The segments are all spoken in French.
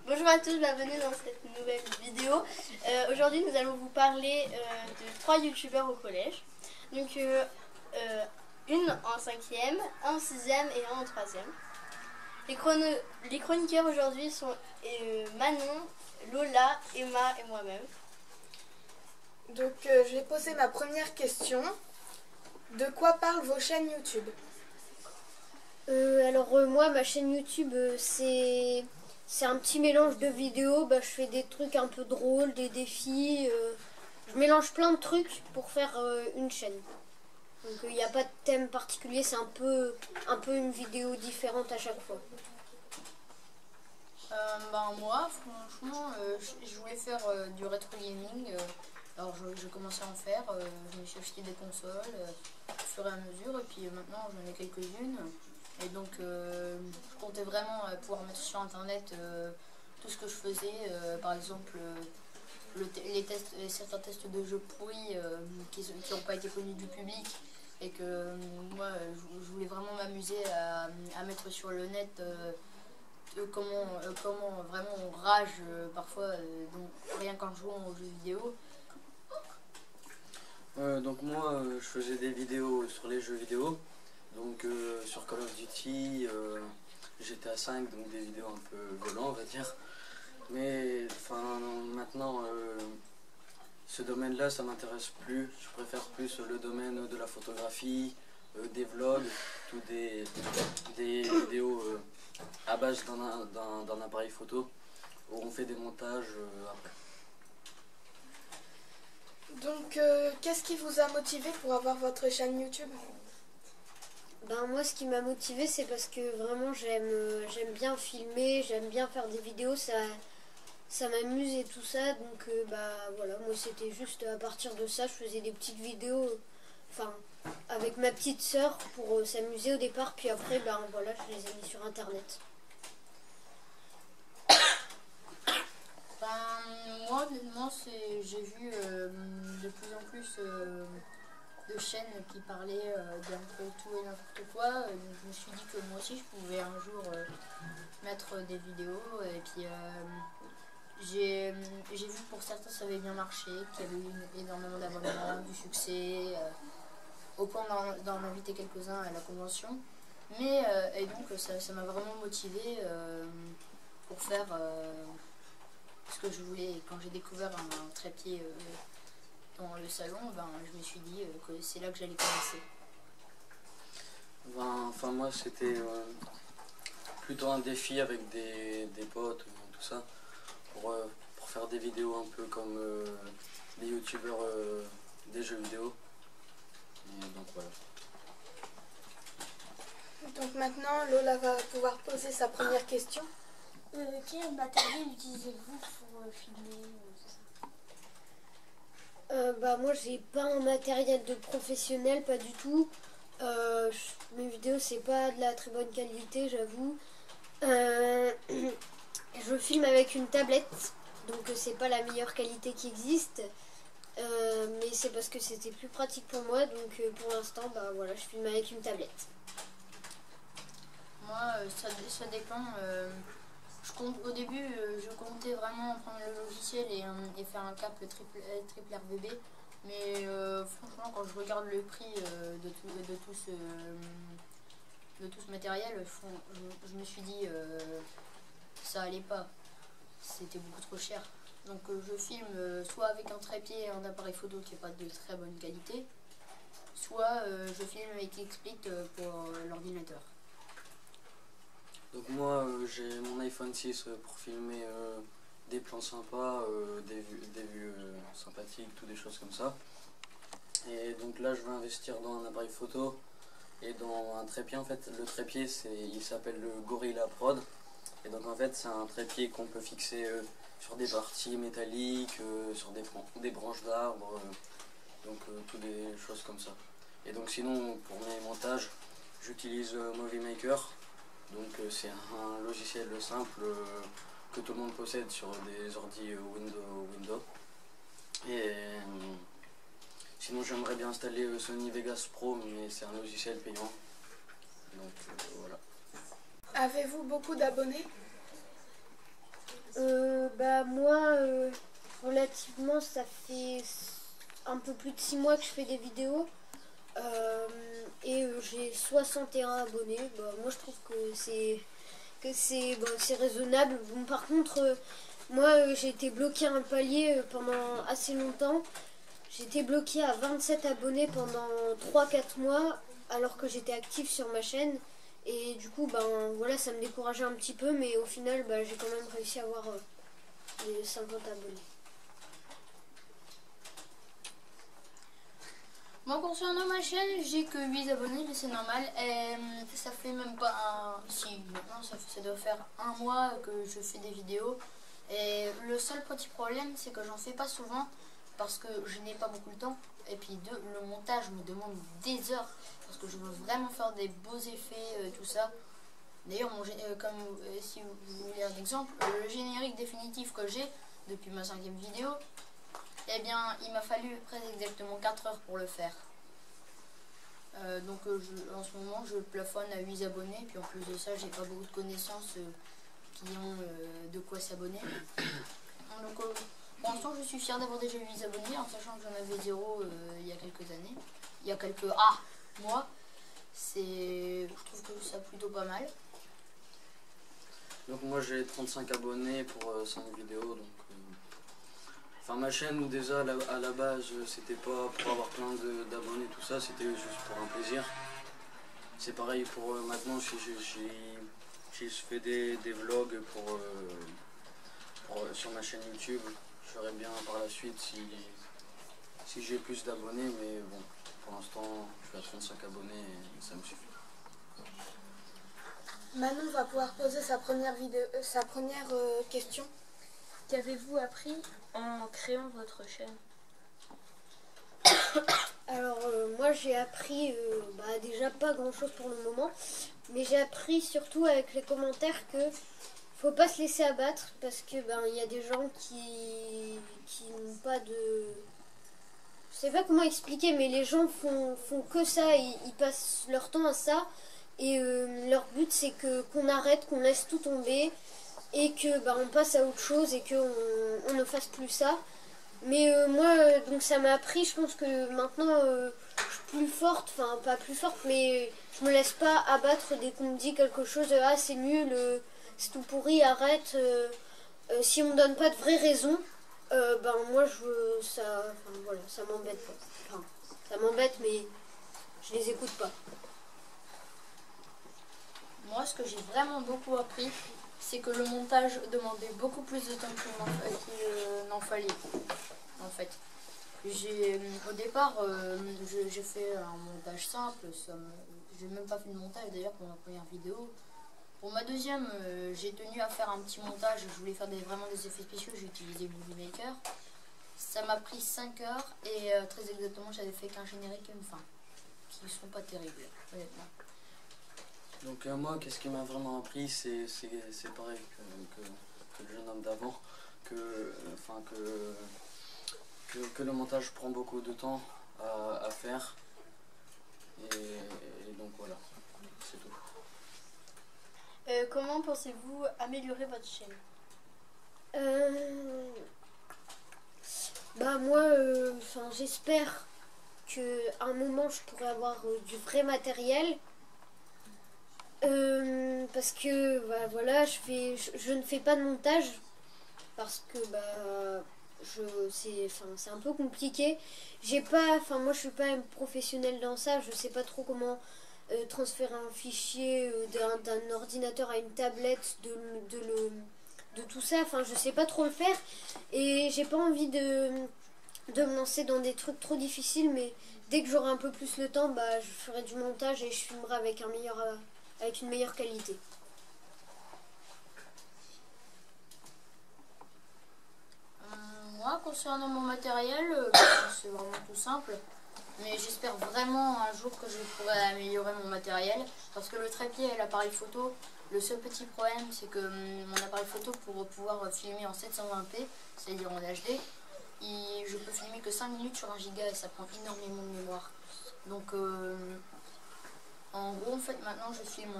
Bonjour à tous, bienvenue dans cette nouvelle vidéo. Aujourd'hui nous allons vous parler de 3 youtubeurs au collège. Donc une en 5e, un en 6e et un en 3e. Les chroniqueurs aujourd'hui sont Manon, Lola, Emma et moi-même. Donc je vais poser ma première question. De quoi parlent vos chaînes YouTube? Moi ma chaîne YouTube c'est un petit mélange de vidéos. Je fais des trucs un peu drôles, des défis, je mélange plein de trucs pour faire une chaîne. Donc il n'y a pas de thème particulier, c'est un peu une vidéo différente à chaque fois. Moi franchement je voulais faire du rétro gaming, alors je commençais à en faire, je me suis acheté des consoles au fur et à mesure et puis maintenant j'en ai quelques-unes et donc je comptais vraiment pouvoir mettre sur internet tout ce que je faisais, par exemple certains tests de jeux pourris qui n'ont pas été connus du public et que moi je voulais vraiment m'amuser à mettre sur le net comment vraiment on rage parfois donc, rien qu'en jouant aux jeux vidéo. Donc moi je faisais des vidéos sur les jeux vidéo, donc sur Call of Duty, GTA 5, donc des vidéos un peu violentes on va dire. Mais enfin maintenant ce domaine là ça m'intéresse plus, je préfère plus le domaine de la photographie, des vlogs, tout des vidéos à base d'un appareil photo où on fait des montages après. Donc qu'est-ce qui vous a motivé pour avoir votre chaîne YouTube? Moi ce qui m'a motivé c'est parce que vraiment j'aime bien filmer, j'aime bien faire des vidéos, ça m'amuse et tout ça, donc voilà, moi c'était juste à partir de ça, je faisais des petites vidéos, enfin avec ma petite sœur pour s'amuser au départ, puis après voilà, je les ai mis sur internet. Moi honnêtement j'ai vu de plus en plus de chaînes qui parlaient d'un peu tout et n'importe quoi, donc je me suis dit que moi aussi je pouvais un jour mettre des vidéos et puis j'ai vu que pour certains ça avait bien marché, qu'il y avait eu énormément d'abonnements, du succès, au point d'en inviter quelques-uns à la convention. Mais et donc ça m'a vraiment motivé pour faire ce que je voulais. Quand j'ai découvert un trépied dans le salon, je me suis dit que c'est là que j'allais commencer. Enfin moi c'était plutôt un défi avec des potes, tout ça, pour faire des vidéos un peu comme des youtubeurs des jeux vidéo. Et donc voilà. Donc maintenant Lola va pouvoir poser sa première question. Quel matériel utilisez-vous pour filmer Moi j'ai pas un matériel de professionnel, pas du tout. Mes vidéos c'est pas de la très bonne qualité, j'avoue. Je filme avec une tablette, donc c'est pas la meilleure qualité qui existe, mais c'est parce que c'était plus pratique pour moi, donc pour l'instant voilà, je filme avec une tablette. Moi ça dépend. Au début, je comptais vraiment prendre le logiciel et faire un cap triple RVB. Mais franchement, quand je regarde le prix de tout ce matériel, je me suis dit ça allait pas. C'était beaucoup trop cher. Donc je filme soit avec un trépied et un appareil photo qui n'est pas de très bonne qualité, soit je filme avec XSplit pour l'ordinateur. Donc moi j'ai mon iPhone 6 pour filmer des plans sympas, des vues sympathiques, toutes des choses comme ça. Et donc là je vais investir dans un appareil photo et dans un trépied. En fait le trépied il s'appelle le Gorilla Prod. Et donc en fait c'est un trépied qu'on peut fixer sur des parties métalliques, sur des branches d'arbres, donc toutes des choses comme ça. Et donc sinon pour mes montages j'utilise Movie Maker. Donc c'est un logiciel simple que tout le monde possède sur des ordi Windows. Et sinon j'aimerais bien installer Sony Vegas Pro, mais c'est un logiciel payant. Donc voilà. Avez-vous beaucoup d'abonnés? Bah moi, relativement, ça fait un peu plus de 6 mois que je fais des vidéos. Et j'ai 61 abonnés. Bah, moi je trouve que c'est raisonnable. Bon, par contre, moi j'ai été bloqué à un palier pendant assez longtemps. J'ai été bloqué à 27 abonnés pendant 3-4 mois alors que j'étais active sur ma chaîne. Et du coup, ben voilà, ça me décourageait un petit peu, mais au final, ben, j'ai quand même réussi à avoir les 50 abonnés. Moi, concernant ma chaîne, j'ai que 8 abonnés, mais c'est normal. Et ça fait même pas un... Si, maintenant, ça doit faire un mois que je fais des vidéos. Et le seul petit problème, c'est que j'en fais pas souvent parce que je n'ai pas beaucoup de temps. Et puis, le montage me demande des heures parce que je veux vraiment faire des beaux effets, tout ça. D'ailleurs, si vous voulez un exemple, le générique définitif que j'ai depuis ma 5e vidéo, eh bien, il m'a fallu presque exactement 4 heures pour le faire. Donc en ce moment, je plafonne à 8 abonnés. Puis en plus de ça, j'ai pas beaucoup de connaissances qui ont de quoi s'abonner. Donc pour l'instant, je suis fière d'avoir déjà 8 abonnés, en sachant que j'en avais 0 il y a quelques années. Il y a quelques mois. Je trouve que ça plutôt pas mal. Donc moi j'ai 35 abonnés pour 5 vidéos. Donc, enfin ma chaîne déjà à la base c'était pas pour avoir plein d'abonnés tout ça, c'était juste pour un plaisir. C'est pareil pour maintenant, je fais des vlogs sur ma chaîne YouTube. Je ferai bien par la suite si j'ai plus d'abonnés, mais bon pour l'instant je suis à 35 abonnés et ça me suffit. Manon va pouvoir poser sa première question. Qu'avez-vous appris en créant votre chaîne? Alors moi j'ai appris déjà pas grand chose pour le moment, mais j'ai appris surtout avec les commentaires que faut pas se laisser abattre parce que il y a des gens qui n'ont pas de... Je sais pas comment expliquer, mais les gens font que ça, ils passent leur temps à ça et leur but c'est qu'on arrête, qu'on laisse tout tomber et que on passe à autre chose et qu'on ne fasse plus ça. Mais moi, donc ça m'a appris, je pense que maintenant je suis plus forte, enfin pas plus forte, mais je me laisse pas abattre dès qu'on me dit quelque chose, ah c'est nul, c'est tout pourri, arrête. Si on me donne pas de vraies raisons, moi ça m'embête pas. Enfin, ça m'embête, mais je les écoute pas. Moi, ce que j'ai vraiment beaucoup appris, c'est que le montage demandait beaucoup plus de temps qu'il n'en fallait, en fait. Au départ, j'ai fait un montage simple, j'ai même pas fait de montage d'ailleurs pour ma première vidéo. Pour ma deuxième, j'ai tenu à faire un petit montage, je voulais faire vraiment des effets spéciaux, j'ai utilisé Movie Maker. Ça m'a pris 5 heures et très exactement, j'avais fait qu'un générique et une fin, qui ne sont pas terribles, honnêtement. Donc moi, qu'est-ce qui m'a vraiment appris, c'est pareil que le jeune homme d'avant, que le montage prend beaucoup de temps à faire, et donc voilà, c'est tout. Comment pensez-vous améliorer votre chaîne? Moi, j'espère qu'à un moment je pourrai avoir du vrai matériel. Parce que voilà, je ne fais pas de montage parce que c'est un peu compliqué. Moi je suis pas un professionnel dans ça, je sais pas trop comment transférer un fichier d'un ordinateur à une tablette, de tout ça, je sais pas trop le faire et j'ai pas envie de me lancer dans des trucs trop difficiles, mais dès que j'aurai un peu plus le temps, je ferai du montage et je filmerai avec une meilleure qualité. Moi, concernant mon matériel, c'est vraiment tout simple. Mais j'espère vraiment un jour que je pourrai améliorer mon matériel. Parce que le trépied et l'appareil photo, le seul petit problème, c'est que mon appareil photo, pour pouvoir filmer en 720p, c'est-à-dire en HD, je peux filmer que 5 minutes sur 1 giga et ça prend énormément de mémoire. Donc... en gros, en fait, maintenant je filme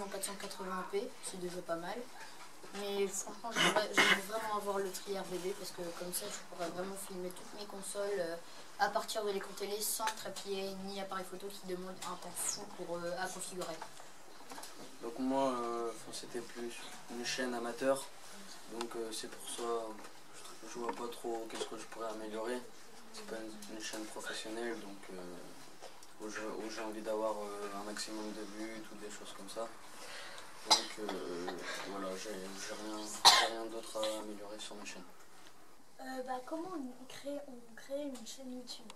en 480p, c'est déjà pas mal. Mais franchement, j'aimerais vraiment avoir le tri RGB parce que comme ça je pourrais vraiment filmer toutes mes consoles à partir de l'écran télé sans trépied ni appareil photo qui demande un temps fou à configurer. Donc moi, c'était plus une chaîne amateur, donc c'est pour ça je vois pas trop qu'est-ce que je pourrais améliorer. C'est pas une chaîne professionnelle, donc où j'ai envie d'avoir un maximum de vues, toutes des choses comme ça. Donc voilà, j'ai rien d'autre à améliorer sur ma chaîne. Comment on crée une chaîne YouTube?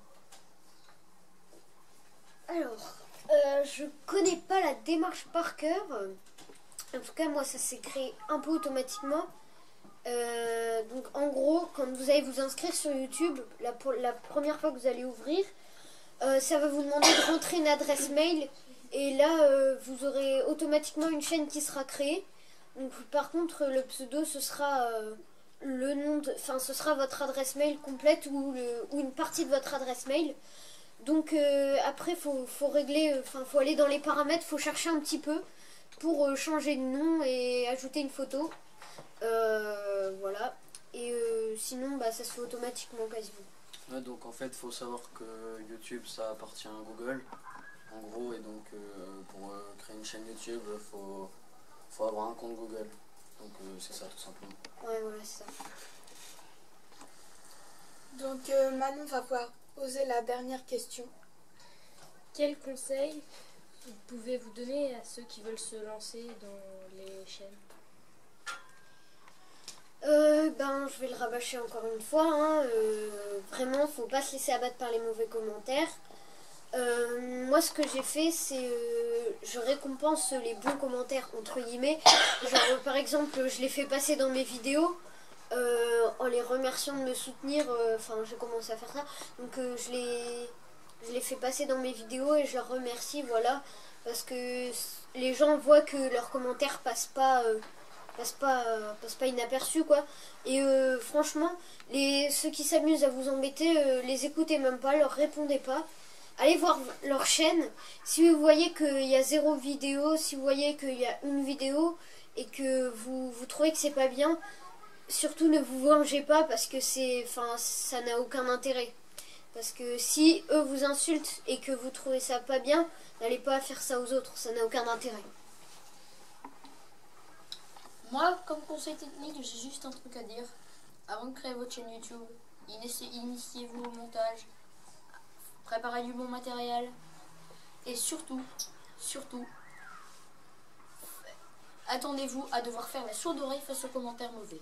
Alors, je connais pas la démarche par cœur. En tout cas, moi, ça s'est créé un peu automatiquement. Donc, en gros, quand vous allez vous inscrire sur YouTube, la première fois que vous allez ouvrir, ça va vous demander de rentrer une adresse mail. Et là, vous aurez automatiquement une chaîne qui sera créée. Donc, par contre, le pseudo, ce sera le nom ce sera votre adresse mail complète ou une partie de votre adresse mail. Donc après faut régler, faut aller dans les paramètres, faut chercher un petit peu pour changer de nom et ajouter une photo. Voilà. Et sinon ça se fait automatiquement quasiment. Ouais, donc en fait il faut savoir que YouTube ça appartient à Google en gros, et donc pour créer une chaîne YouTube faut avoir un compte Google. Donc c'est ça tout simplement. Ouais, voilà, c'est ça. Donc Manon va pouvoir poser la dernière question. Quels conseils vous pouvez vous donner à ceux qui veulent se lancer dans les chaînes? Je vais le rabâcher encore une fois. Hein. Vraiment, faut pas se laisser abattre par les mauvais commentaires. Moi, ce que j'ai fait, c'est je récompense les bons commentaires entre guillemets. Genre, par exemple, je les fais passer dans mes vidéos en les remerciant de me soutenir. J'ai commencé à faire ça. Donc, je les fais passer dans mes vidéos et je leur remercie, voilà, parce que les gens voient que leurs commentaires passent pas inaperçus, quoi. Et franchement, ceux qui s'amusent à vous embêter, les écoutez même pas, leur répondez pas. Allez voir leur chaîne. Si vous voyez qu'il y a 0 vidéo, si vous voyez qu'il y a une vidéo et que vous trouvez que c'est pas bien, surtout ne vous vengez pas parce que ça n'a aucun intérêt. Parce que si eux vous insultent et que vous trouvez ça pas bien, n'allez pas faire ça aux autres, ça n'a aucun intérêt. Moi, comme conseil technique, j'ai juste un truc à dire. Avant de créer votre chaîne YouTube, initiez-vous au montage, préparez du bon matériel et surtout, attendez-vous à devoir faire la sourde oreille face aux commentaires mauvais.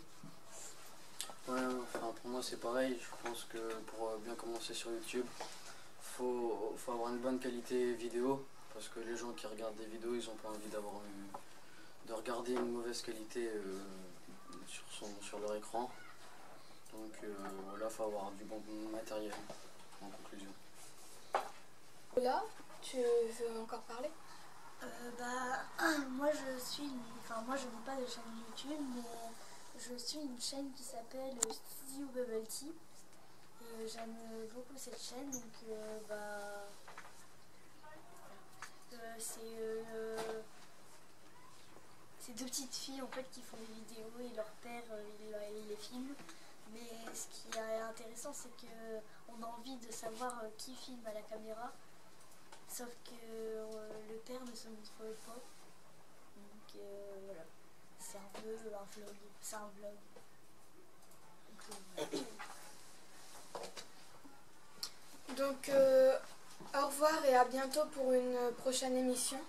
Ouais, pour moi c'est pareil. Je pense que pour bien commencer sur YouTube, faut avoir une bonne qualité vidéo, parce que les gens qui regardent des vidéos, ils n'ont pas envie de regarder une mauvaise qualité sur leur écran. Donc voilà, faut avoir du bon matériel en conclusion. Là, tu veux encore parler? Moi je n'ai pas de chaîne YouTube, mais je suis une chaîne qui s'appelle Studio Bubble Tea. J'aime beaucoup cette chaîne, donc c'est 2 petites filles en fait qui font des vidéos et leur père il les filme. Mais ce qui est intéressant, c'est qu'on a envie de savoir qui filme à la caméra, sauf que le père ne se montre pas. Donc voilà, c'est un peu un vlog. C'est un vlog. Donc au revoir et à bientôt pour une prochaine émission.